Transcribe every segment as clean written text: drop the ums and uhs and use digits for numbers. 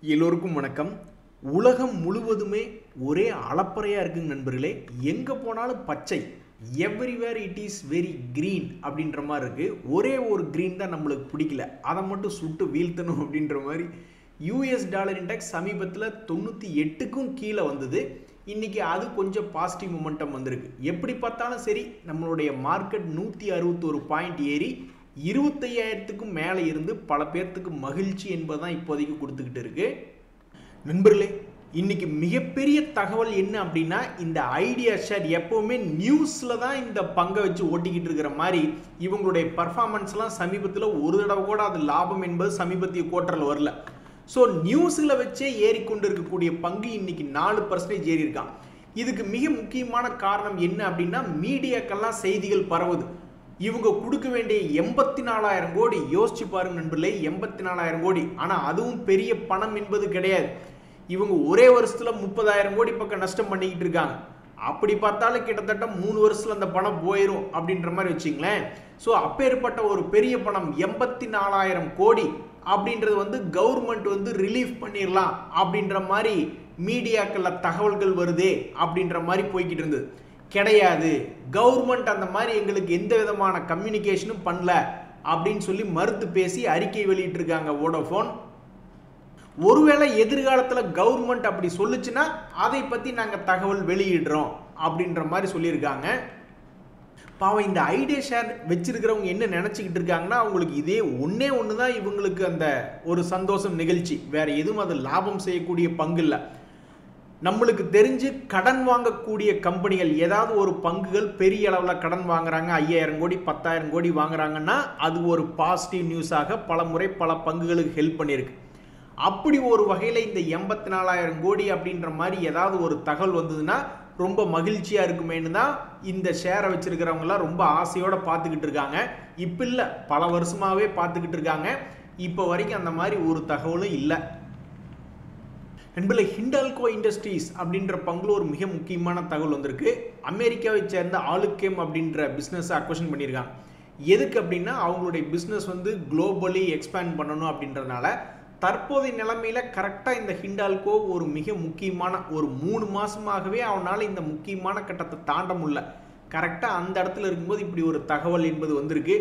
எல்லோருக்கும் வணக்கம். உலகம் முழுவதுமே ஒரே அளப்பறையாக இருக்குங்க நண்பர்களே. எங்கே போனாலும் பச்சை, everywhere it is very green அப்படின்ற மாதிரி இருக்குது. ஒரே ஒரு க்ரீன் தான் நம்மளுக்கு பிடிக்கல, அதை மட்டும் சுட்டு வீழ்த்தணும் அப்படின்ற மாதிரி யூஎஸ் டாலர் இண்டெக்ஸ் சமீபத்தில் 98க்கும் கீழே வந்தது. இன்றைக்கி அது கொஞ்சம் பாசிட்டிவ் மொமெண்டம் வந்திருக்கு. எப்படி பார்த்தாலும் சரி, நம்மளுடைய மார்க்கெட் 161 பாயிண்ட் ஏறி 25,000க்கும் மேலே இருந்து பல பேர்த்துக்கு மகிழ்ச்சி என்பதுதான் இப்போதைக்கு கொடுத்துக்கிட்டு இருக்கு. நண்பர்களே, இன்னைக்கு மிகப்பெரிய தகவல் என்ன அப்படின்னா, இந்த ஐடியா ஷேர் எப்பவுமே நியூஸில் தான் இந்த பங்கை வச்சு ஓட்டிக்கிட்டு இருக்கிற மாதிரி இவங்களுடைய பர்ஃபார்மன்ஸ்லாம் சமீபத்தில் ஒரு தடவை கூட அது லாபம் என்பது சமீபத்திய குவார்ட்டரில் வரல. ஸோ நியூஸில் வச்சே ஏறிக்கொண்டு இருக்கக்கூடிய பங்கு இன்னைக்கு 4% ஏறி இருக்கான். இதுக்கு மிக முக்கியமான காரணம் என்ன அப்படின்னா, மீடியாக்கெல்லாம் செய்திகள் பரவுது. இவங்க கொடுக்க வேண்டிய 84,000 கோடி, யோசிச்சு பாருங்க நண்பர்களே, 84,000 கோடி. ஆனால் அதுவும் பெரிய பணம் என்பது கிடையாது. இவங்க ஒரே வருஷத்துல 30,000 கோடி பக்கம் நஷ்டம் பண்ணிக்கிட்டு இருக்காங்க. அப்படி பார்த்தாலும் கிட்டத்தட்ட 3 வருஷத்துல அந்த பணம் போயிடும் அப்படின்ற மாதிரி வச்சுங்களேன். ஸோ அப்பேற்பட்ட ஒரு பெரிய பணம் 84,000 கோடி அப்படின்றது கவர்மெண்ட் ரிலீஃப் பண்ணிடலாம் அப்படின்ற மாதிரி மீடியாக்கள்ல தகவல்கள் வருதே அப்படின்ற மாதிரி போய்கிட்டு இருந்தது. கிடையாது, கவர்மெண்ட் அந்த மாதிரி எங்களுக்கு எந்த விதமான கம்யூனிகேஷனும் பண்ணல அப்படின்னு சொல்லி மறுத்து பேசி அறிக்கை வெளியிட்டு இருக்காங்க வோடஃபோன். ஒருவேளை எதிர்காலத்தில் கவர்மெண்ட் அப்படி சொல்லுச்சுன்னா அதை பற்றி நாங்கள் தகவல் வெளியிடுறோம் அப்படின்ற மாதிரி சொல்லியிருக்காங்க. பாவம், இந்த ஐடியா ஷேர் வச்சிருக்கிறவங்க என்ன நினச்சிக்கிட்டு இருக்காங்கன்னா, அவங்களுக்கு இதே ஒன்று தான் இவங்களுக்கு அந்த ஒரு சந்தோஷம் நிகழ்ச்சி, வேற எதுவும் அது லாபம் செய்யக்கூடிய பங்கு இல்லை. நம்மளுக்கு தெரிஞ்சு கடன் வாங்கக்கூடிய கம்பெனிகள் ஏதாவது ஒரு பங்குகள் பெரிய அளவில் கடன் வாங்குறாங்க, 5,000 கோடி 10,000 கோடி வாங்குறாங்கன்னா அது ஒரு பாசிட்டிவ் நியூஸாக பல முறை பல பங்குகளுக்கு ஹெல்ப் பண்ணியிருக்கு. அப்படி ஒரு வகையில் இந்த 84,000 கோடி அப்படின்ற மாதிரி ஏதாவது ஒரு தகவல் வந்ததுன்னா ரொம்ப மகிழ்ச்சியாக இருக்குமேனு தான் இந்த ஷேரை வச்சிருக்கிறவங்களாம் ரொம்ப ஆசையோடு பார்த்துக்கிட்டு இருக்காங்க. இப்போ இல்லை, பல வருஷமாகவே பார்த்துக்கிட்டு இருக்காங்க. இப்போ வரைக்கும் அந்த மாதிரி ஒரு தகவலும் இல்லை. நண்பர்களே, ஹிண்டால்கோ இண்டஸ்ட்ரீஸ் அப்படின்ற பங்குல ஒரு மிக முக்கியமான தகவல் வந்திருக்கு. அமெரிக்காவை சேர்ந்த ஆலுக்கேம் அப்படின்ற பிஸ்னஸை அக்வஷன் பண்ணியிருக்காங்க. எதுக்கு அப்படின்னா, அவங்களுடைய பிஸ்னஸ் குளோபலி எக்ஸ்பேண்ட் பண்ணணும் அப்படின்றதுனால தற்போதைய நிலைமையில கரெக்டாக இந்த ஹிண்டால்கோ ஒரு மிக முக்கியமான ஒரு 3 மாசமாகவே அவனால் இந்த முக்கியமான கட்டத்தை தாண்ட முடியல. கரெக்டாக அந்த இடத்துல இருக்கும்போது இப்படி ஒரு தகவல் என்பது வந்திருக்கு.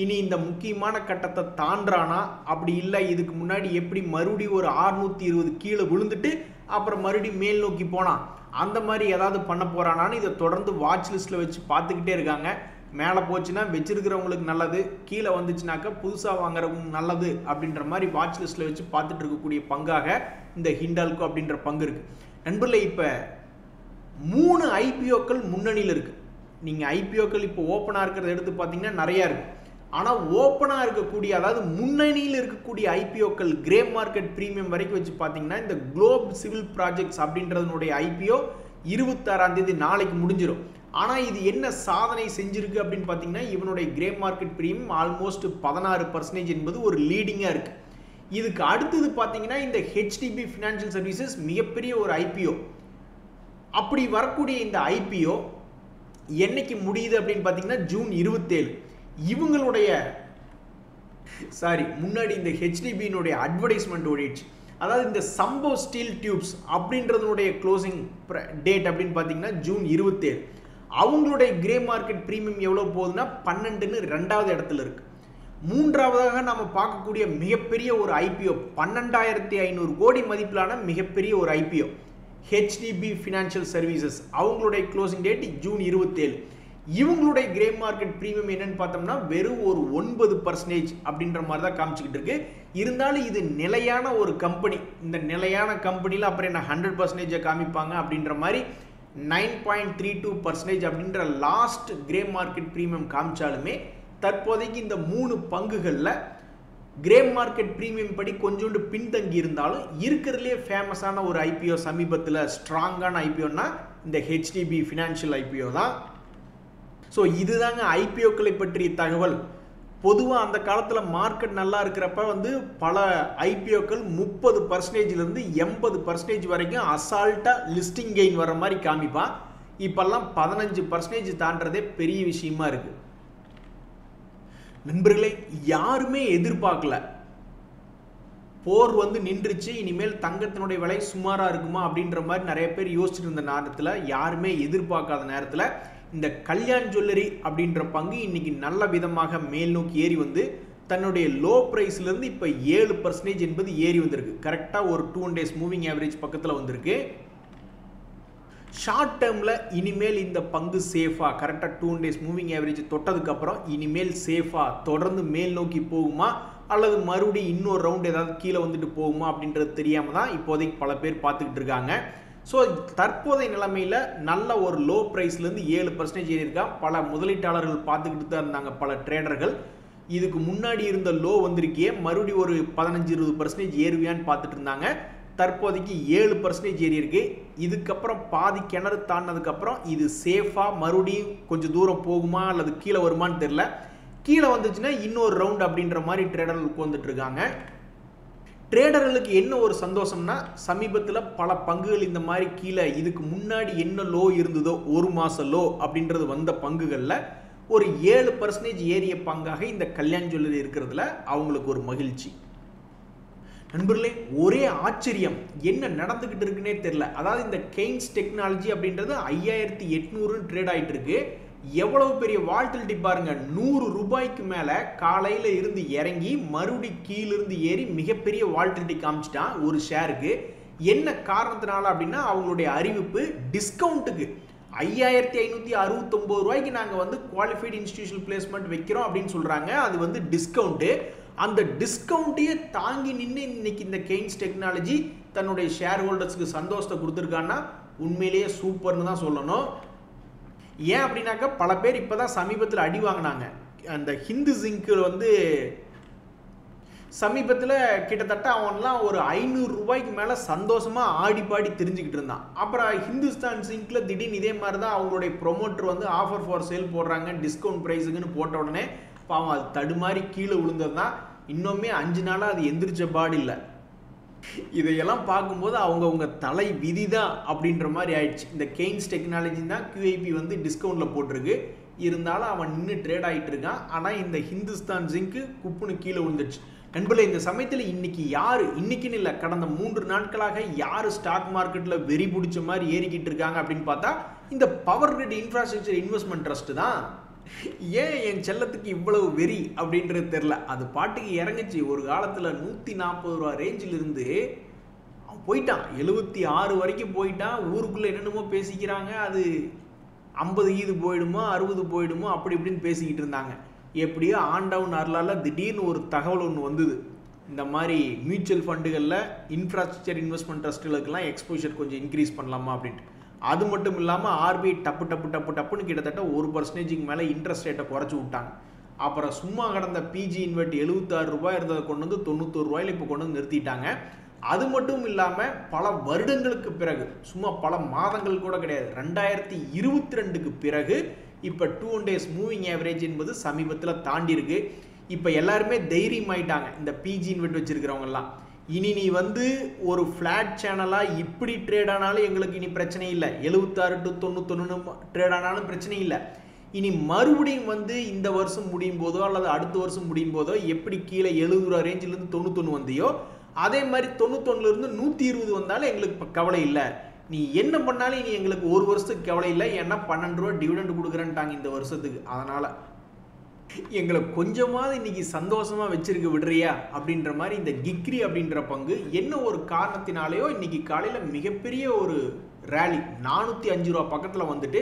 இனி இந்த முக்கியமான கட்டத்தை தாண்டானா, அப்படி இல்லை இதுக்கு முன்னாடி எப்படி மறுபடியும் ஒரு 620 கீழே விழுந்துட்டு அப்புறம் மறுபடியும் மேல் நோக்கி போனான், அந்த மாதிரி ஏதாவது பண்ண போறானான்னு இதை தொடர்ந்து வாட்ச் லிஸ்ட்டில் வச்சு பார்த்துக்கிட்டே இருக்காங்க. மேலே போச்சுன்னா வச்சிருக்கிறவங்களுக்கு நல்லது, கீழே வந்துச்சுனாக்கா புதுசாக வாங்குறவங்க நல்லது அப்படின்ற மாதிரி வாட்ச் லிஸ்ட்டில் வச்சு பார்த்துட்டு இருக்கக்கூடிய பங்காக இந்த ஹிண்டால்கோ அப்படின்ற பங்கு இருக்கு. நண்பர்களே, இப்போ 3 ஐபிஓக்கள் முன்னணியில் இருக்கு. நீங்கள் ஐபிஓக்கள் இப்போ ஓப்பனாக இருக்கிறத எடுத்து பார்த்தீங்கன்னா நிறையா இருக்கு. ஆனால் ஓப்பனாக இருக்கக்கூடிய, அதாவது முன்னணியில் இருக்கக்கூடிய ஐபிஓக்கள் கிரே மார்க்கெட் பிரீமியம் வரைக்கும் வச்சு பார்த்தீங்கன்னா, இந்த குளோப் சிவில் ப்ராஜெக்ட்ஸ் அப்படின்றதுனுடைய ஐபிஓ 26ஆம் தேதி நாளைக்கு முடிஞ்சிடும். ஆனால் இது என்ன சாதனை செஞ்சிருக்கு அப்படின்னு பார்த்தீங்கன்னா, இவனுடைய கிரே மார்க்கெட் பிரீமியம் ஆல்மோஸ்ட் 16% என்பது ஒரு லீடிங்காக இருக்கு. இதுக்கு அடுத்தது பார்த்தீங்கன்னா, இந்த ஹெச்டிபி ஃபினான்ஷியல் சர்வீசஸ் மிகப்பெரிய ஒரு ஐபிஓ. அப்படி வரக்கூடிய இந்த ஐபிஓ என்னைக்கு முடியுது அப்படின்னு பார்த்தீங்கன்னா, ஜூன் 27. இவங்களுடைய முன்னாடி இந்த ஹெச்டிபியினுடைய அட்வர்டைஸ்மெண்ட் ஓடிடுச்சு. அதாவது இந்த சம்பவ் ஸ்டீல் டியூப்ஸ் அப்படின்றதுடைய க்ளோசிங் டேட் அப்படின்னு பார்த்தீங்கன்னா ஜூன் 27. அவங்களுடைய கிரே மார்க்கெட் பிரீமியம் எவ்வளோ போகுதுன்னா 12ன்னு 2வது இடத்துல இருக்கு. 3வதாக நம்ம பார்க்கக்கூடிய மிகப்பெரிய ஒரு ஐபிஓ 12,500 கோடி மதிப்பிலான மிகப்பெரிய ஒரு ஐபிஓ ஹெச்டிபி ஃபினான்ஷியல் சர்வீசஸ். அவங்களுடைய க்ளோசிங் டேட் ஜூன் 27. இவங்களுடைய கிரே மார்க்கெட் பிரீமியம் என்னன்னு பார்த்தோம்னா வெறும் ஒரு 9% அப்படின்ற மாதிரி தான் காமிச்சிக்கிட்டு இருக்கு. இருந்தாலும் இது நிலையான ஒரு கம்பெனி. இந்த நிலையான கம்பெனியில் அப்புறம் என்ன 100% காமிப்பாங்க அப்படின்ற மாதிரி 9.32% அப்படின்ற லாஸ்ட் கிரே மார்க்கெட் பிரீமியம் காமிச்சாலுமே தற்போதைக்கு இந்த 3 பங்குகளில் கிரே மார்க்கெட் பிரீமியம் படி கொஞ்சோண்டு பின்தங்கி இருந்தாலும் இருக்கிறதுலே ஃபேமஸான ஒரு ஐபிஓ சமீபத்தில் ஸ்ட்ராங்கான ஐபிஓன்னா இந்த ஹெச்டிபி ஃபினான்ஷியல் ஐபிஓ தான். ஸோ இதுதாங்க ஐபிஓக்களை பற்றிய தகவல். பொதுவாக அந்த காலத்தில் மார்க்கெட் நல்லா இருக்கிறப்ப பல ஐபிஓக்கள் 30%லேருந்து 80% வரைக்கும் அசால்ட்டாக லிஸ்டிங் கெயின் வர மாதிரி காமிப்பான். இப்பெல்லாம் 15% தாண்டதே பெரிய விஷயமா இருக்கு. நண்பர்களே, யாருமே எதிர்பார்க்கல போர் வந்து நின்றுச்சு, இனிமேல் தங்கத்தினுடைய விலை சுமாராக இருக்குமா அப்படின்ற மாதிரி நிறைய பேர் யோசிச்சுட்டு இருந்த நேரத்தில், யாருமே எதிர்பார்க்காத நேரத்தில் இந்த கல்யாண் ஜுவல்லரி அப்படின்ற பங்கு இன்னைக்கு நல்ல விதமாக மேல் நோக்கி ஏறி வந்து தன்னுடைய லோ ப்ரைஸ்லேருந்து இப்போ 7% என்பது ஏறி வந்திருக்கு. கரெக்டாக ஒரு 2 days மூவிங் ஆவரேஜ் பக்கத்தில் வந்திருக்கு. ஷார்ட் டேர்மில் இனிமேல் இந்த பங்கு சேஃபாக கரெக்டாக 2 days மூவிங் ஆவரேஜ் தொட்டதுக்கப்புறம் இனிமேல் சேஃபாக தொடர்ந்து மேல் நோக்கி போகுமா அல்லது மறுபடியும் இன்னொரு ரவுண்ட் ஏதாவது கீழே வந்துட்டு போகுமா அப்படின்றது தெரியாமல் தான் இப்போதைக்கு பல பேர் பார்த்துக்கிட்டு இருக்காங்க. ஸோ தற்போதைய நிலைமையில் நல்ல ஒரு லோ ப்ரைஸ்லேருந்து 7% ஏறி இருக்கா. பல முதலீட்டாளர்கள் பார்த்துக்கிட்டு தான் இருந்தாங்க, பல ட்ரேடர்கள். இதுக்கு முன்னாடி இருந்த லோ வந்திருக்கே மறுபடியும் ஒரு 15-20% ஏறுவியான்னு பார்த்துட்டு இருந்தாங்க. தற்போதைக்கு 7% ஏறி இருக்கு. இதுக்கப்புறம் பாதி கிணறு தாண்டினதுக்கப்புறம் இது சேஃபாக மறுபடியும் கொஞ்சம் தூரம் போகுமா அல்லது கீழே வருமானு தெரியல. கீழே வந்துச்சுன்னா இன்னொரு ரவுண்ட் அப்படின்ற மாதிரி ட்ரேடர்களுக்கு வந்துட்டு இருக்காங்க. ட்ரேடர்களுக்கு என்ன ஒரு சந்தோஷம்னா, சமீபத்தில் பல பங்குகள் இந்த மாதிரி கீழே இதுக்கு முன்னாடி என்ன லோ இருந்ததோ ஒரு மாதம் லோ அப்படின்றது வந்த பங்குகளில் ஒரு 7% ஏறிய பங்காக இந்த கல்யாண் ஜுவல்லரி இருக்கிறதுல அவங்களுக்கு ஒரு மகிழ்ச்சி. நண்பர்களே, ஒரே ஆச்சரியம், என்ன நடந்துகிட்டு இருக்குன்னே தெரியல. அதாவது இந்த கெய்ன்ஸ் டெக்னாலஜி அப்படின்றது 5800 ட்ரேட் ஆகிட்டு இருக்கு. எவ்வளவு பெரிய வால்டிலிட்டி பாருங்க. 100 ரூபாய்க்கு மேல காலையில இருந்து இறங்கி மறுபடி கீழிருந்து ஏறி மிகப்பெரிய வால்டிலிட்டி காமிச்சிட்டான் ஒரு ஷேருக்கு. என்ன காரணத்தினால அப்படின்னா, அவங்களுடைய அறிவிப்பு டிஸ்கவுண்ட்டுக்கு 5569 ரூபாய்க்கு நாங்கள் வந்து குவாலிஃபைடு இன்ஸ்டிடியூஷனல் பிளேஸ்மெண்ட் வைக்கிறோம் அப்படின்னு சொல்றாங்க. அது வந்து டிஸ்கவுண்ட்டு. அந்த டிஸ்கவுண்ட்டையே தாங்கி நின்று இன்னைக்கு இந்த கெய்ன்ஸ் டெக்னாலஜி தன்னுடைய ஷேர் ஹோல்டர்ஸ்க்கு சந்தோஷத்தை கொடுத்துருக்கான்னா உண்மையிலேயே சூப்பர்னு தான் சொல்லணும். ஏன் அப்படின்னாக்கா, பல பேர் இப்போதான் சமீபத்தில் அடி வாங்கினாங்க. அந்த ஹிந்து ஜிங்க் வந்து சமீபத்தில் கிட்டத்தட்ட அவன்லாம் ஒரு 500 ரூபாய்க்கு மேலே சந்தோஷமாக ஆடி பாடி தெரிஞ்சுக்கிட்டு இருந்தான். அப்புறம் ஹிந்துஸ்தான் ஜிங்க்ல திடீர்னு இதே மாதிரி தான் அவங்களுடைய ப்ரொமோட்டர் வந்து ஆஃபர் ஃபார் சேல் போடுறாங்க டிஸ்கவுண்ட் ப்ரைஸுக்குன்னு போட்ட உடனே பாவம் அது தடுமாறி கீழே விழுந்தது தான். இன்னுமே 5 நாளாக அது எந்திரிச்ச பாடு இல்லை. இதையெல்லாம் பார்க்கும்போது அவங்கவுங்க தலை விதி தான் அப்படின்ற மாதிரி ஆயிடுச்சு. இந்த கெய்ன்ஸ் டெக்னாலஜி தான் QIP வந்து டிஸ்கவுண்ட்டில் போட்டிருக்கு. இருந்தாலும் அவன் நின்று ட்ரேட் ஆகிட்டு இருக்கான். ஆனால் இந்த ஹிந்துஸ்தான் ஜிங்க்கு குப்புன்னு கீழே விழுந்துச்சு. நண்பர்களே, இந்த சமயத்தில் இன்னைக்கு யார், இன்னைக்குன்னு இல்லை கடந்த 3 நாட்களாக யார் ஸ்டாக் மார்க்கெட்டில் வெறி பிடிச்ச மாதிரி ஏறிக்கிட்டு இருக்காங்க அப்படின்னு பார்த்தா இந்த power grid infrastructure investment trust தான். ஏன் என் செல்லத்துக்கு இவ்வளவு வெறி அப்படின்றது தெரில. அது பாட்டுக்கு இறங்குச்சு. ஒரு காலத்தில் 140 ரூபா ரேஞ்சில் இருந்து அவன் போயிட்டான், 76 வரைக்கும் போயிட்டான். ஊருக்குள்ளே என்னென்னமோ பேசிக்கிறாங்க, அது 50 போயிடுமோ 60 போயிடுமோ அப்படி இப்படின்னு பேசிக்கிட்டு இருந்தாங்க. எப்படியோ ஆண்டவுன் அருளால் திடீர்னு ஒரு தகவல் ஒன்று வந்தது. இந்த மாதிரி மியூச்சுவல் ஃபண்டுகளில் இன்ஃப்ராஸ்ட்ரக்சர் இன்வெஸ்ட்மெண்ட் ட்ரஸ்ட்டுகளுக்கெல்லாம் எக்ஸ்போஷர் கொஞ்சம் இன்க்ரீஸ் பண்ணலாமா அப்படின்ட்டு. அது மட்டும் இல்லாமல் RBI டப்புன்னு கிட்டத்தட்ட 1% மேலே இன்ட்ரெஸ்ட் ரேட்டை குறைச்சி விட்டாங்க. அப்புறம் சும்மா கடந்த பிஜி இன்வெர்ட் 76 ரூபாய் இருந்ததை கொண்டு வந்து 91 ரூபாயில் இப்போ கொண்டு வந்து நிறுத்திட்டாங்க. அது மட்டும் இல்லாமல் பல வருடங்களுக்கு பிறகு, சும்மா பல மாதங்கள் கூட கிடையாது, 2022க்கு பிறகு இப்போ 2 days மூவிங் ஆவரேஜ் என்பது சமீபத்தில் தாண்டி இருக்கு. இப்போ எல்லாருமே தைரியமாயிட்டாங்க. இந்த பிஜி இன்வெர்ட் வச்சிருக்கிறவங்கலாம், இனி நீ வந்து ஒரு ஃப்ளாட் சேனலாக இப்படி ட்ரேட் ஆனாலும் எங்களுக்கு இனி பிரச்சனை இல்லை, 76 to 91 ட்ரேட் ஆனாலும் பிரச்சனை இல்லை. இனி மறுபடியும் வந்து இந்த வருஷம் முடியும் போதோ அல்லது அடுத்த வருஷம் முடியும் போதோ எப்படி கீழே 70 ரூபா ரேஞ்சிலேருந்து 91 வந்தியோ அதே மாதிரி 91லேருந்து 120 வந்தாலும் எங்களுக்கு இப்போ கவலை இல்லை. நீ என்ன பண்ணாலும் இனி எங்களுக்கு ஒரு வருஷத்துக்கு கவலை இல்லை. ஏன்னா 12 ரூபா டிவிடெண்ட் கொடுக்குறேன்ட்டாங்க இந்த வருஷத்துக்கு. அதனால் எங்களை கொஞ்சமாவது இன்னைக்கு சந்தோஷமா வச்சிருக்க விடுறியா அப்படின்ற மாதிரி இந்த கிக்ரி அப்படின்ற பங்கு என்ன ஒரு காரணத்தினாலேயோ இன்னைக்கு காலையில மிகப்பெரிய ஒரு ரேலி 405 ரூபா பக்கத்தில் வந்துட்டு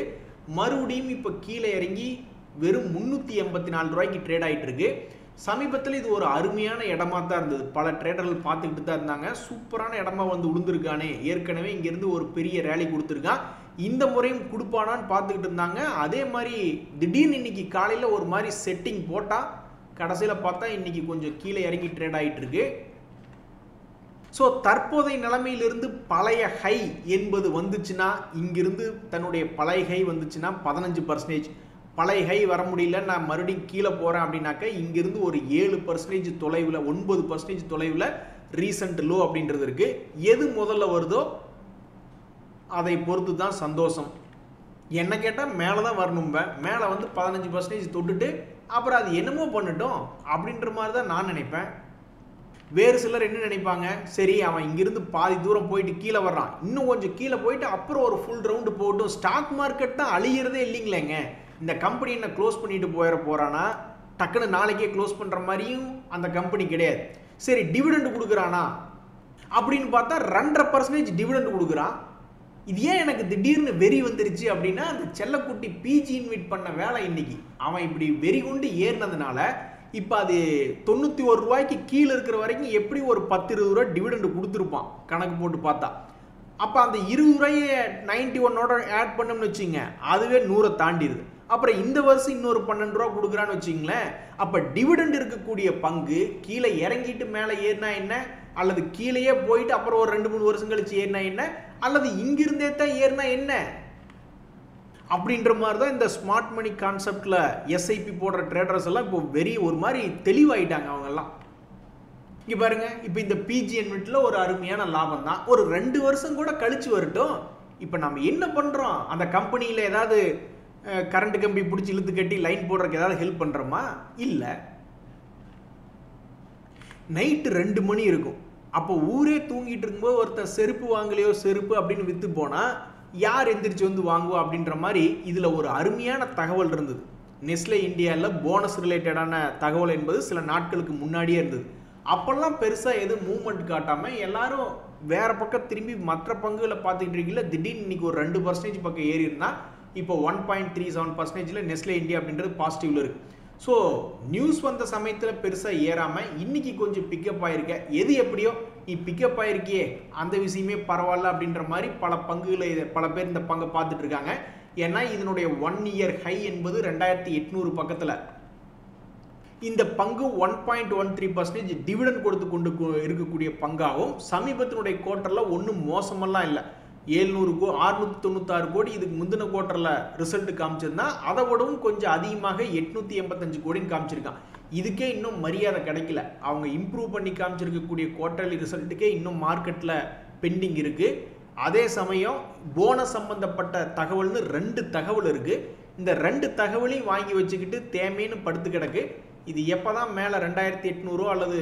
மறுபடியும் இப்போ கீழே இறங்கி வெறும் 384 ரூபாய்க்கு ட்ரேட் ஆகிட்டு இருக்கு. சமீபத்தில் இது ஒரு அருமையான இடமா தான் இருந்தது. பல ட்ரேடர்கள் பார்த்துக்கிட்டு தான் இருந்தாங்க. சூப்பரான இடமா வந்து விழுந்திருக்கானே, ஏற்கனவே இங்கேருந்து ஒரு பெரிய ரேலி கொடுத்துருக்கான், இந்த முறையும் கொடுப்பானான்னு பார்த்துக்கிட்டு இருந்தாங்க. அதே மாதிரி திடீர்னு இன்னைக்கு காலையில் ஒரு மாதிரி செட்டிங் போட்டால் கடைசியில் பார்த்தா இன்னைக்கு கொஞ்சம் கீழே இறங்கி ட்ரேட் ஆகிட்டு இருக்கு. ஸோ தற்போதைய நிலைமையிலிருந்து பழைய ஹை என்பது வந்துச்சுன்னா, இங்கிருந்து தன்னுடைய பழைய ஹை வந்துச்சுன்னா 15%, பழைய ஹை வர முடியல நான் மறுபடியும் கீழே போகிறேன் அப்படின்னாக்க இங்கிருந்து ஒரு 7% தொலைவில் 9% தொலைவில் ரீசன்ட் லோ அப்படின்றது இருக்குது. எது முதல்ல வருதோ அதை பொறுத்து தான் சந்தோஷம். என்ன கேட்டால் மேலே தான் வரணும்ப, மேலே வந்து 15% தொட்டுட்டு அப்புறம் அது என்னமோ பண்ணட்டும் அப்படின்ற மாதிரி தான் நான் நினைப்பேன். வேறு சிலர் என்ன நினைப்பாங்க, சரி அவன் இங்கிருந்து பாதி தூரம் போயிட்டு கீழே வர்றான், இன்னும் கொஞ்சம் கீழே போயிட்டு அப்புறம் ஒரு ஃபுல் ரவுண்டு போட்டும், ஸ்டாக் மார்க்கெட் தான் அழியிறதே இல்லைங்களேங்க, இந்த கம்பெனி என்ன க்ளோஸ் பண்ணிட்டு போயிட போறானா, டக்குன்னு நாளைக்கே க்ளோஸ் பண்ற மாதிரியும் அந்த கம்பெனி கிடையாது. சரி டிவிடெண்ட் கொடுக்குறானா அப்படின்னு பார்த்தா 2.5% டிவிடெண்ட் கொடுக்குறான். இது ஏன் எனக்கு திடீர்னு வெறி வந்துருச்சு அப்படின்னா, அந்த செல்லக்குட்டி பிஜி இன்வைட் பண்ண வேலை இன்னைக்கு அவன் இப்படி வெறி கொண்டு ஏறினதுனால இப்போ அது 91 ரூபாய்க்கு கீழே இருக்கிற வரைக்கும் எப்படி ஒரு 10-20 ரூபா டிவிடெண்ட் கொடுத்துருப்பான் கணக்கு போட்டு பார்த்தா. அப்போ அந்த 20 ரூபாயை 91ஓட ஆட் பண்ணோம்னு வச்சுங்க, அதுவே 100 தாண்டிடுது. அப்புறம் இந்த வருஷம் இன்னொரு 12 ரூபா கொடுக்குறான்னு வச்சுங்களேன். அப்போ டிவிடெண்ட் இருக்கக்கூடிய பங்கு கீழே இறங்கிட்டு மேலே ஏறினா என்ன, அல்லது கீழேயே போயிட்டு அப்புறம் ஒரு 2-3 வருஷம் கழிச்சு ஏறினா என்ன, அல்லது இங்கிருந்தே தான் ஏறினா என்ன அப்படின்ற மாதிரி தான் இந்த ஸ்மார்ட் மணி கான்செப்டில் எஸ்ஐபி போடுற ட்ரேடர்ஸ் எல்லாம் இப்போ ஒரு மாதிரி தெளிவாயிட்டாங்க அவங்கெல்லாம். இங்கே பாருங்க, இப்போ இந்த பிஜி இன்வெஸ்ட்ல ஒரு அருமையான லாபம் தான், ஒரு 2 வருஷம் கூட கழிச்சு வரட்டும். இப்போ நம்ம என்ன பண்ணுறோம், அந்த கம்பெனியில் ஏதாவது கரண்ட் கம்பி பிடிச்சி இழுத்து கட்டி லைன் போடுறதுக்கு ஏதாவது ஹெல்ப் பண்ணுறோமா? இல்லை. நைட்டு 2 மணி இருக்கும், அப்போ ஊரே தூங்கிட்டு இருக்கும்போது ஒருத்தர் செருப்பு வாங்கலையோ செருப்பு அப்படின்னு விற்று போனால் யார் எந்திரிச்சு வந்து வாங்குவோம் அப்படின்ற மாதிரி இதில் ஒரு அருமையான தகவல் இருந்தது. நெஸ்லே இந்தியாவில் போனஸ் ரிலேட்டடான தகவல் என்பது சில நாட்களுக்கு முன்னாடியே இருந்தது. அப்போல்லாம் பெருசாக எதுவும் மூவ்மெண்ட் காட்டாமல் எல்லாரும் வேற பக்கம் திரும்பி மற்ற பங்குகளை பார்த்துக்கிட்டு இருக்கீங்களா. திடீர்னு இன்னைக்கு ஒரு 2% பக்கம் ஏறி இருந்தால் இப்போ 1.37% நெஸ்லே இந்தியா அப்படின்றது பாசிட்டிவ்ல இருக்கு. ஸோ நியூஸ் வந்த சமயத்தில் பெருசாக ஏறாமல் இன்னைக்கு கொஞ்சம் பிக்கப் ஆகிருக்க. எது எப்படியோ நீ பிக்கப் ஆகிருக்கியே அந்த விஷயமே பரவாயில்ல அப்படின்ற மாதிரி பல பேர் இந்த பங்கை பார்த்துட்டு இருக்காங்க. ஏன்னா இதனுடைய 1 இயர் ஹை என்பது 2800 பக்கத்தில். இந்த பங்கு 1.13% டிவிடெண்ட் கொடுத்து கொண்டு இருக்கக்கூடிய பங்காகவும் சமீபத்தினுடைய குவார்ட்டரில் ஒன்றும் மோசமெல்லாம் இல்லை. 696 கோடி இதுக்கு முந்தின குவார்ட்டரில் ரிசல்ட் காமிச்சிருந்தா அதை விடவும் கொஞ்சம் அதிகமாக 885 கோடின்னு காமிச்சிருக்கான். இதுக்கே இன்னும் மரியாதை கிடைக்கல. அவங்க இம்ப்ரூவ் பண்ணி காமிச்சிருக்கக்கூடிய குவார்ட்டர்லி ரிசல்ட்டுக்கே இன்னும் மார்க்கெட்டில் பெண்டிங் இருக்குது. அதே சமயம் போனஸ் சம்பந்தப்பட்ட தகவல்னு 2 தகவல் இருக்குது. இந்த 2 தகவலையும் வாங்கி வச்சுக்கிட்டு தேமைன்னு படுத்து கிடக்கு. இது எப்போ தான் மேலே 2800 அல்லது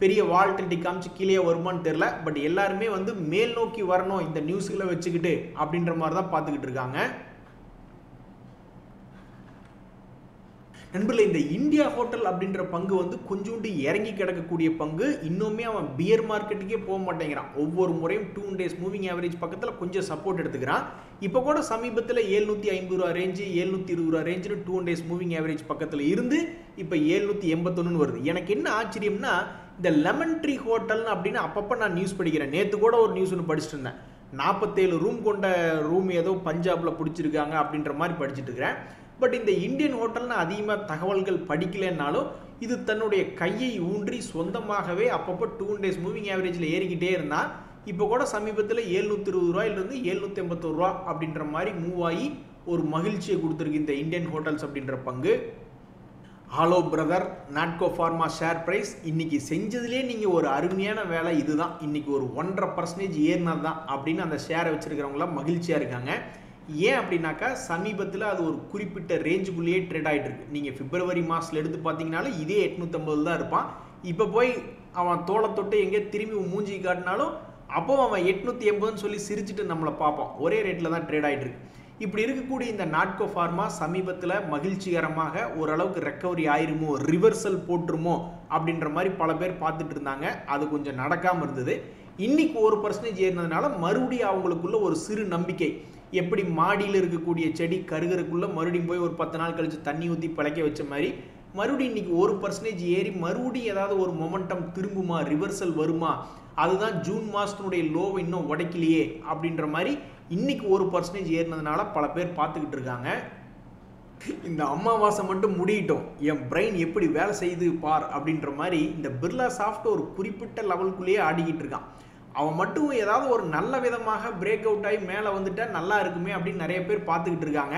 பெரிய வால்டிலிட்டி காமிச்சு கீழே வருமானு தெரில. பட் எல்லாருமே வந்து மேல் நோக்கி வரணும் இந்த நியூஸ்களை வச்சுக்கிட்டு அப்படின்ற மாதிரி தான் பார்த்துக்கிட்டு இருக்காங்க. நண்பர்களே, இந்த இந்தியா ஹோட்டல் அப்படின்ற பங்கு வந்து கொஞ்சோண்டு இறங்கி கிடக்கக்கூடிய பங்கு. இன்னுமே அவன் பியர் மார்க்கெட்டுக்கே போக மாட்டேங்கிறான். ஒவ்வொரு முறையும் 2 days மூவிங் ஆவரேஜ் பக்கத்தில் கொஞ்சம் சப்போர்ட் எடுத்துக்கிறான். இப்போ கூட சமீபத்தில் 750 ரூபா ரேஞ்சு 720 ரூபா ரேஞ்சுன்னு 2 days மூவிங் ஆவரேஜ் பக்கத்தில் இருந்து இப்போ 781 வருது. எனக்கு என்ன ஆச்சரியம்னா, இந்த லெமன் ட்ரீ ஹோட்டல்னு அப்படின்னு அப்பப்போ நான் நியூஸ் படிக்கிறேன். நேற்று கூட ஒரு நியூஸ் ஒன்று படிச்சுட்டு இருந்தேன். 47 ரூம் கொண்ட ரூம் ஏதோ பஞ்சாபில் பிடிச்சிருக்காங்க அப்படின்ற மாதிரி படிச்சுட்டு இருக்கிறேன். பட் இந்த இந்தியன் ஹோட்டல்னு அதிகமாக தகவல்கள் படிக்கலைன்னாலும் இது தன்னுடைய கையை ஊன்றி சொந்தமாகவே அப்பப்போ 2 days மூவிங் ஆவரேஜில் ஏறிக்கிட்டே இருந்தால் இப்போ கூட சமீபத்தில் 720 ரூபாயிலிருந்து 781 ரூபா அப்படின்ற மாதிரி மூவ் ஆகி ஒரு மகிழ்ச்சியை கொடுத்துருக்கு இந்த இந்தியன் ஹோட்டல்ஸ் அப்படின்ற பங்கு. Hello brother, Natco Pharma share price இன்னைக்கு செஞ்சதுலேயே நீங்கள் ஒரு அருமையான வேலை இதுதான். இன்னைக்கு ஒரு 1.5% ஏறினது தான் அப்படின்னு அந்த ஷேரை வச்சுருக்கிறவங்களாம் மகிழ்ச்சியாக இருக்காங்க. ஏன் அப்படின்னாக்கா சமீபத்தில் அது ஒரு குறிப்பிட்ட ரேஞ்சுக்குள்ளேயே ட்ரேட் ஆகிட்டு இருக்கு. நீங்கள் பிப்ரவரி மாதத்தில் எடுத்து பார்த்தீங்கனாலும் இதே 850 தான் இருப்பான். இப்போ போய் அவன் தோலை தொட்டு எங்கே திரும்பி மூஞ்சி காட்டினாலும் அப்போ அவன் 880ன்னு சொல்லி சிரிச்சுட்டு நம்மளை பார்ப்பான். ஒரே ரேட்டில் தான் ட்ரேட் ஆகிட்டு இருக்கு. இப்படி இருக்கக்கூடிய இந்த நாட்கோ ஃபார்மா சமீபத்தில் மகிழ்ச்சிகரமாக ஓரளவுக்கு ரெக்கவரி ஆயிருமோ, ரிவர்சல் போட்டுருமோ அப்படின்ற மாதிரி பல பேர் பார்த்துட்டு இருந்தாங்க. அது கொஞ்சம் நடக்காமல் இருந்தது. இன்னைக்கு 1% ஏறினதுனால மறுபடியும் அவங்களுக்குள்ள ஒரு சிறு நம்பிக்கை. எப்படி மாடியில் இருக்கக்கூடிய செடி கருகிறதுக்குள்ள மறுபடியும் போய் ஒரு 10 நாள் கழிச்சு தண்ணி ஊற்றி பிழைக்க வச்ச மாதிரி மறுபடியும் இன்னைக்கு 1% ஏறி மறுபடியும் ஏதாவது ஒரு மொமெண்டம் திரும்புமா, ரிவர்சல் வருமா, அதுதான் ஜூன் மாதத்தினுடைய லோவை இன்னும் உடைக்கலையே அப்படின்ற மாதிரி இன்னைக்கு 1% ஏறினதுனால பல பேர் பார்த்துக்கிட்டு இருக்காங்க. இந்த அமாவாசை மட்டும் முடியட்டும், என் பிரெயின் எப்படி வேலை செய்து பார் அப்படின்ற மாதிரி இந்த பிர்லா சாஃப்ட் ஒரு குறிப்பிட்ட லெவலுக்குள்ளேயே ஆடிக்கிட்டு இருக்கான். அவன் மட்டும் ஏதாவது ஒரு நல்ல விதமாக பிரேக் அவுட் ஆகி மேலே வந்துட்டா நல்லா இருக்குமே அப்படின்னு நிறைய பேர் பார்த்துக்கிட்டு இருக்காங்க.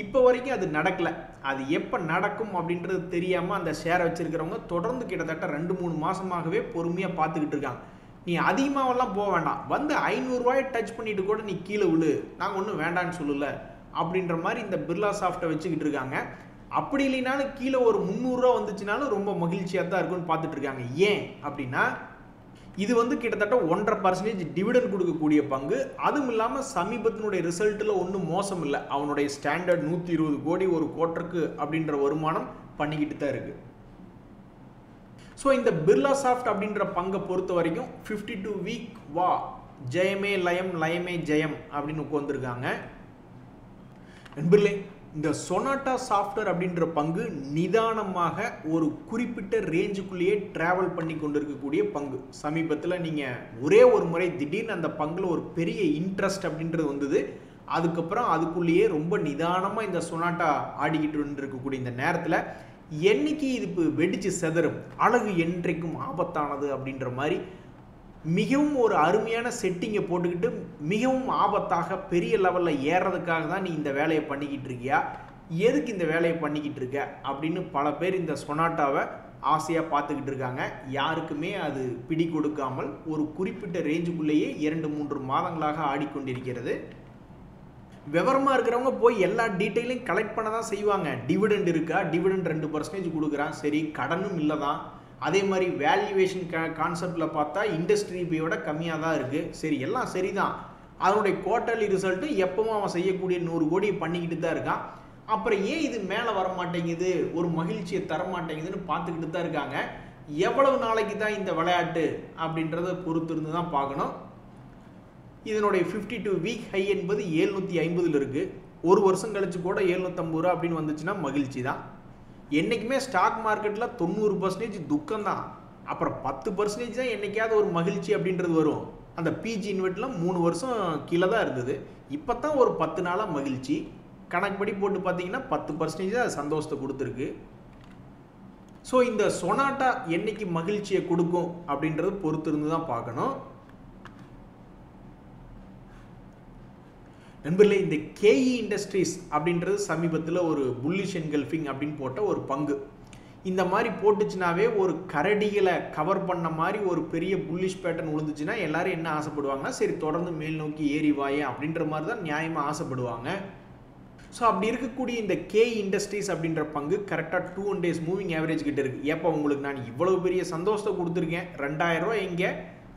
இப்போ வரைக்கும் அது நடக்கலை. அது எப்போ நடக்கும் அப்படின்றது தெரியாமல் அந்த ஷேரை வச்சுருக்கிறவங்க தொடர்ந்து கிட்டத்தட்ட 2-3 மாதமாகவே பொறுமையாக பார்த்துக்கிட்டு இருக்காங்க. நீ அதிகமாகலாம் போக வேண்டாம், வந்து 500 ரூபாயை டச் பண்ணிட்டு கூட நீ கீழே விழு, நாங்கள் ஒன்றும் வேண்டான்னு சொல்லலை அப்படின்ற மாதிரி இந்த பிர்லா சாஃப்ட்டை வச்சுக்கிட்டு இருக்காங்க. அப்படி இல்லைனாலும் கீழே ஒரு 300 ரூபா வந்துச்சுனாலும் ரொம்ப மகிழ்ச்சியாக தான் இருக்குன்னு பார்த்துட்டு இருக்காங்க. ஏன் அப்படின்னா இது வந்து கிட்டத்தட்ட 1.5% டிவிடெண்ட் கொடுக்கக்கூடிய பங்கு. அதுவும் இல்லாமல் சமீபத்தினுடைய ரிசல்ட்டில் ஒன்றும் மோசம் இல்லை. அவனுடைய ஸ்டாண்டர்ட் 120 கோடி ஒரு குவார்ட்டருக்கு அப்படின்ற வருமானம் பண்ணிக்கிட்டு தான் இருக்கு. ஸோ இந்த பிர்லா சாஃப்ட் அப்படின்ற பங்கை பொறுத்த வரைக்கும் 52 வீக் வா ஜெயமே லயம் லயமே ஜெயம் அப்படின்னு உட்காந்துருக்காங்க. நண்பர்களே, இந்த சொனாட்டா சாஃப்ட்வேர் அப்படின்ற பங்கு நிதானமாக ஒரு குறிப்பிட்ட ரேஞ்சுக்குள்ளேயே டிராவல் பண்ணி கொண்டு இருக்கக்கூடிய பங்கு. சமீபத்தில் நீங்கள் ஒரே ஒரு முறை திடீர்னு அந்த பங்கில் ஒரு பெரிய இன்ட்ரெஸ்ட் அப்படின்றது வந்தது. அதுக்கப்புறம் அதுக்குள்ளேயே ரொம்ப நிதானமாக இந்த சொனாட்டா ஆடிக்கிட்டு இருக்கக்கூடிய இந்த நேரத்தில் என்னைக்கு இது இப்போ வெடிச்சு செதறும், அழகு என்றைக்கும் ஆபத்தானது அப்படின்ற மாதிரி மிகவும் ஒரு அருமையான செட்டிங்கை போட்டுக்கிட்டு மிகவும் ஆபத்தாக பெரிய லெவலில் ஏறதுக்காக தான் நீ இந்த வேலையை பண்ணிக்கிட்டு இருக்கியா, எதுக்கு இந்த வேலையை பண்ணிக்கிட்டு இருக்க அப்படின்னு பல பேர் இந்த சொனாட்டாவை ஆசையாக பார்த்துக்கிட்டு இருக்காங்க. யாருக்குமே அது பிடி கொடுக்காமல் ஒரு குறிப்பிட்ட ரேஞ்சுக்குள்ளேயே 2-3 மாதங்களாக ஆடிக்கொண்டிருக்கிறது. விவரமாக இருக்கிறவங்க போய் எல்லா டீட்டெயிலையும் கலெக்ட் பண்ண தான் செய்வாங்க. டிவிடெண்ட் இருக்கா, டிவிடெண்ட் 2% கொடுக்குறான், சரி கடனும் இல்லை தான். அதே மாதிரி வேல்யூவேஷன் கான்செப்டில் பார்த்தா இண்டஸ்ட்ரி பியோட கம்மியாக தான் இருக்குது, சரி எல்லாம் சரி தான். அதனுடைய குவார்ட்டர்லி ரிசல்ட்டு எப்பவும் அவன் செய்யக்கூடிய 100 கோடி பண்ணிக்கிட்டு தான் இருக்கான். அப்புறம் ஏன் இது மேலே வர மாட்டேங்குது, ஒரு மகிழ்ச்சியை தர மாட்டேங்குதுன்னு பார்த்துக்கிட்டு தான் இருக்காங்க. எவ்வளவு நாளைக்கு தான் இந்த விளையாட்டு அப்படின்றத பொறுத்து இருந்து தான் பார்க்கணும். இதனுடைய 52 வீக் ஹை என்பது 750 இருக்குது. ஒரு வருஷம் கழிச்சு கூட 750 ரூபா அப்படின்னு வந்துச்சுன்னா மகிழ்ச்சி தான். என்றைக்குமே ஸ்டாக் மார்க்கெட்டில் 90% துக்கம் தான். அப்புறம் 10% தான் என்றைக்காவது ஒரு மகிழ்ச்சி அப்படின்றது வரும். அந்த பிஜி இன்வெர்ட்லாம் 3 வருஷம் கீழே தான் இருந்தது. இப்போ தான் ஒரு 10 நாளாக மகிழ்ச்சி. கணக்குப்படி போட்டு பார்த்தீங்கன்னா 10% தான் சந்தோஷத்தை கொடுத்துருக்கு. ஸோ இந்த சொனாட்டா என்னைக்கு மகிழ்ச்சியை கொடுக்கும் அப்படின்றது பொறுத்து இருந்து தான் பார்க்கணும். நண்பர்களே, இந்த கேஇ இண்டஸ்ட்ரீஸ் அப்படின்றது சமீபத்தில் ஒரு புல்லிஷ் என்கல்ஃபிங் அப்படின்னு போட்ட ஒரு பங்கு. இந்த மாதிரி போட்டுச்சுனாவே ஒரு கரடிகளை கவர் பண்ண மாதிரி ஒரு பெரிய புல்லிஷ் பேட்டர்ன் விழுந்துச்சுன்னா எல்லாரும் என்ன ஆசைப்படுவாங்கன்னா, சரி தொடர்ந்து மேல் நோக்கி ஏறி வாயே அப்படின்ற மாதிரி தான் நியாயமாக ஆசைப்படுவாங்க. ஸோ அப்படி இருக்கக்கூடிய இந்த கேஇ இண்டஸ்ட்ரீஸ் அப்படின்ற பங்கு கரெக்டாக 2 days மூவிங் ஆவரேஜ் கிட்ட இருக்குது. ஏப்போ உங்களுக்கு நான் இவ்வளோ பெரிய சந்தோஷத்தை கொடுத்துருக்கேன், 2000 ரூபா இங்கே,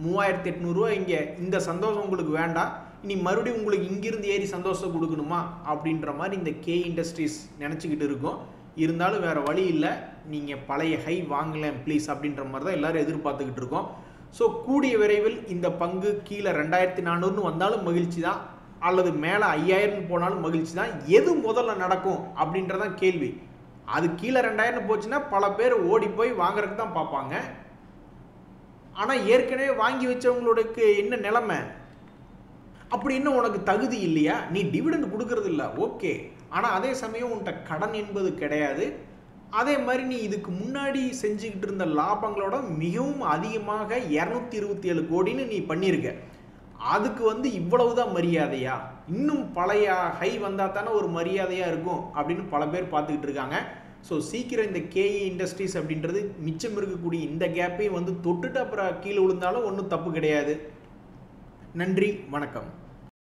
3800 ரூபா இங்கே, இந்த சந்தோஷம் உங்களுக்கு வேண்டாம், இனி மறுபடியும் உங்களுக்கு இங்கிருந்து ஏறி சந்தோஷத்தை கொடுக்கணுமா அப்படின்ற மாதிரி இந்த கேஇ இண்டஸ்ட்ரீஸ் நினச்சிக்கிட்டு இருக்கும். இருந்தாலும் வேறு வழி இல்லை, நீங்கள் பழைய ஹை வாங்கலாம் ப்ளீஸ் அப்படின்ற மாதிரி தான் எல்லோரும் எதிர்பார்த்துக்கிட்டு இருக்கோம். ஸோ கூடிய விரைவில் இந்த பங்கு கீழே 2400 வந்தாலும் மகிழ்ச்சி தான், அல்லது மேலே 5000 போனாலும் மகிழ்ச்சி தான். எது முதல்ல நடக்கும் அப்படின்றதான் கேள்வி. அது கீழே 2000 போச்சுன்னா பல பேர் ஓடி போய் வாங்குறதுக்கு தான் பார்ப்பாங்க. ஆனால் ஏற்கனவே வாங்கி வச்சவங்களுக்கு என்ன நிலைமை, அப்படி என்ன உனக்கு தகுதி இல்லையா, நீ டிவிடெண்ட் கொடுக்கறது இல்லை ஓகே, ஆனால் அதே சமயம் உன்கிட்ட கடன் என்பது கிடையாது. அதே மாதிரி நீ இதுக்கு முன்னாடி செஞ்சுக்கிட்டு இருந்த லாபங்களோட மிகவும் அதிகமாக 227 கோடின்னு நீ பண்ணியிருக்க. அதுக்கு வந்து இவ்வளவுதான் மரியாதையா, இன்னும் பழைய ஹை வந்தால் தானே ஒரு மரியாதையாக இருக்கும் அப்படின்னு பல பேர் பார்த்துக்கிட்டு இருக்காங்க. ஸோ சீக்கிரம் இந்த கேஇ இண்டஸ்ட்ரீஸ் அப்படின்றது மிச்சம் இருக்கக்கூடிய இந்த கேப்பையும் வந்து தொட்டுட்டு அப்புறம் கீழே விழுந்தாலும் ஒன்றும் தப்பு கிடையாது. நன்றி, வணக்கம்.